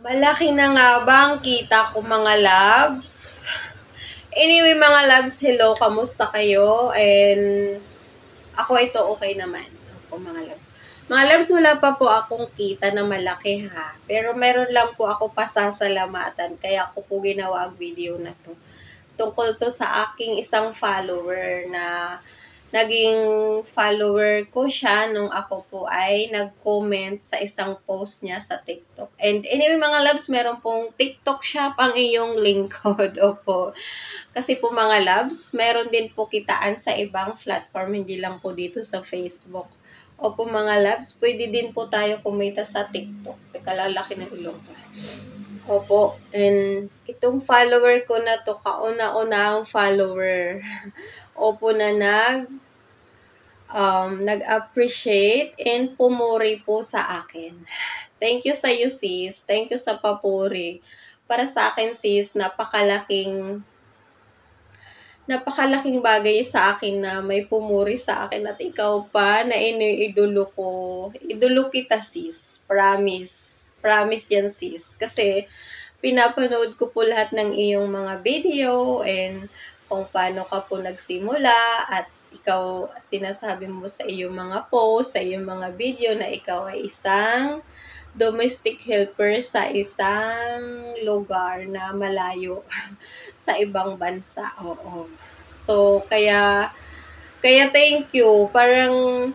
Malaki na nga ba ang kita ko mga loves? Anyway mga loves, hello, kamusta kayo? And ako ito okay naman. Ako mga loves. Mga loves, wala pa po akong kita na malaki ha. Pero meron lang po ako pasasalamatan. Kaya ako po ginawa ang video na to. Tungkol to sa aking isang follower na naging follower ko siya nung ako po ay nag-comment sa isang post niya sa TikTok. And anyway mga loves, meron pong TikTok shop ang iyong lingkod. Opo. Kasi po mga loves, meron din po kitaan sa ibang platform, hindi lang po dito sa Facebook. Opo mga loves, pwede din po tayo kumita sa TikTok. Teka, lalaki ng ilong pa. Opo, and itong follower ko na to, kauna-una ang follower. Opo na nag-appreciate and pumuri po sa akin. Thank you sa iyo sis, thank you sa papuri. Para sa akin sis, napakalaking bagay sa akin na may pumuri sa akin at ikaw pa na iniidolo ko. Idolo kita sis, promise. Promise yan sis. Kasi pinapanood ko po lahat ng iyong mga video and kung paano ka po nagsimula at ikaw sinasabi mo sa iyong mga post, sa iyong mga video na ikaw ay isang domestic helper sa isang lugar na malayo sa ibang bansa. Oo. So, kaya thank you. Parang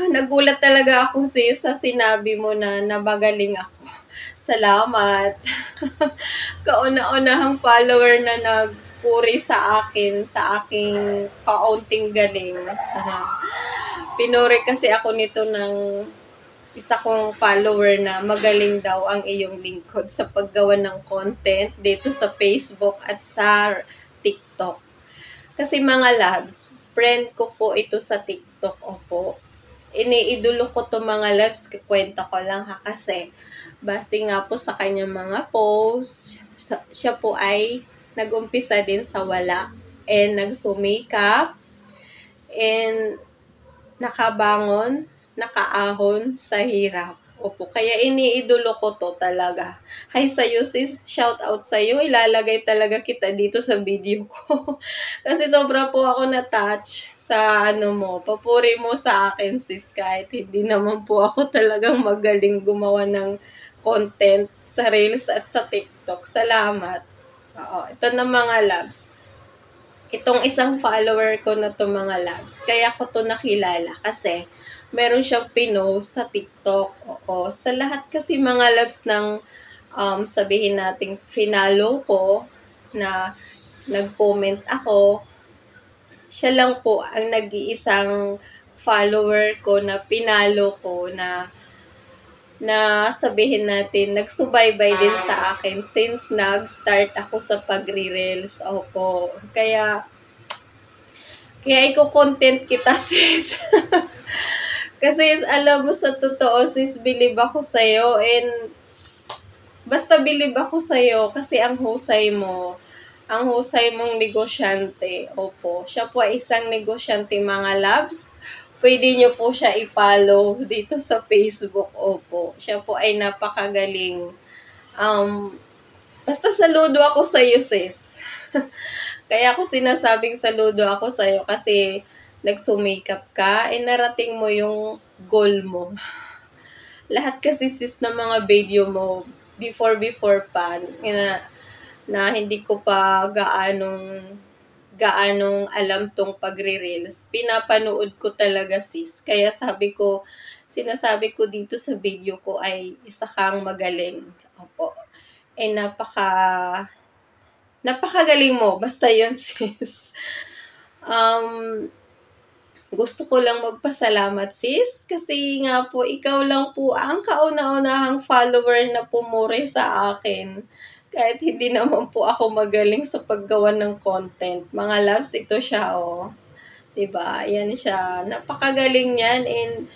nagulat talaga ako sis sa sinabi mo na nabagaling ako. Salamat. Kauna-unahang follower na nagpuri sa akin, sa aking kaunting galing. Pinuri kasi ako nito ng isa kong follower na magaling daw ang iyong lingkod sa paggawa ng content dito sa Facebook at sa TikTok. Kasi mga loves, friend ko po ito sa TikTok. Opo. Iniidolo ko to mga loves, kikwento ko lang ha kasi base nga po sa kanyang mga posts, siya po ay nag-umpisa din sa wala and nagsumikap and nakabangon, nakaahon sa hirap. Opo, kaya iniidolo ko to talaga. Hi sa'yo sis, shout out sa'yo. Ilalagay talaga kita dito sa video ko. Kasi sobra po ako na-touch sa mo, papuri mo sa akin sis kahit hindi naman po ako talagang magaling gumawa ng content sa Reels at sa TikTok. Salamat. Oo, ito na mga loves. Itong isang follower ko na to mga loves, kaya ko to nakilala kasi meron siyang pinost sa TikTok. Oo, sa lahat kasi mga loves ng sabihin nating finalo ko na nag-comment ako, siya lang po ang nag-iisang follower ko na pinalo ko na sabihin natin, nagsubaybay din sa akin since nag-start ako sa pagre-reels. Opo. Kaya i-content kita, sis. Kasi alam mo, sa totoo, sis, believe ako sa'yo. And basta believe ako sa'yo kasi ang husay mong negosyante. Opo. Siya po ay isang negosyante, mga loves. Pwede nyo po siya i-follow dito sa Facebook. Opo. Siya po ay napakagaling. Basta saludo ako sa iyo, sis. Kaya ako sinasabing saludo ako sa iyo kasi nagsumikap ka and narating mo yung goal mo. Lahat kasi sis ng mga video mo before pa na hindi ko pa gaanong alam tong pagre-reels. Pinapanood ko talaga sis. Kaya sinasabi ko dito sa video ko ay isa kang magaling. Opo. Eh napakagaling mo. Basta yun sis. Gusto ko lang magpasalamat sis kasi nga po ikaw lang po ang kauna-unahang follower na pumuri sa akin. Kahit hindi naman po ako magaling sa paggawa ng content. Mga loves, ito siya, oh. Diba? Yan siya. Napakagaling yan and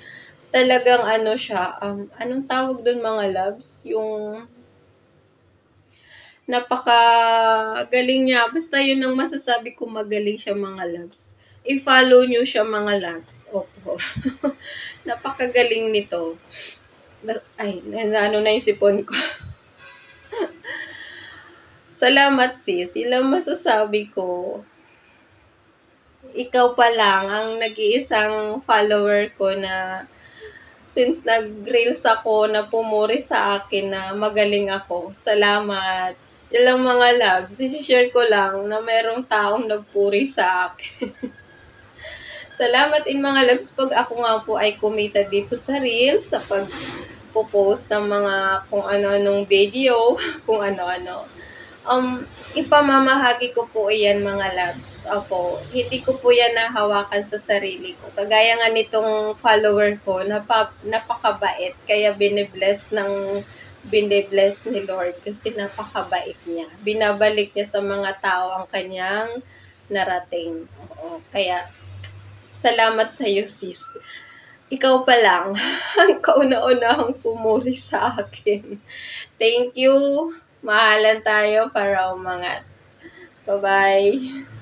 talagang siya. Anong tawag dun mga loves? Yung napakagaling niya. Basta yun ang masasabi ko, magaling siya mga loves. I-follow nyo siya mga loves. Opo. Napakagaling nito. Ay, na yung sipon ko. Salamat sis, ilang masasabi ko. Ikaw pa lang ang nag-iisang follower ko na since nag-reels ako na pumuri sa akin na magaling ako. Salamat. Ilang mga loves, isi-share ko lang na merong taong nagpuri sa akin. Salamat in mga loves pag ako nga po ay kumita dito sa reels, sa pag-post ng mga kung ano-anong video, kung ano-ano. Ipamamahagi ko po yan mga loves. Opo, hindi ko po yan nahawakan sa sarili ko. Kagaya nga nitong follower ko, napakabait. Kaya binibless ni Lord kasi napakabait niya. Binabalik niya sa mga tao ang kanyang narating. Oo, kaya salamat sa iyo sis. Ikaw pa lang ang kauna-unahang pumuli sa akin. Thank you. Mahalan tayo para umangat. Bye-bye.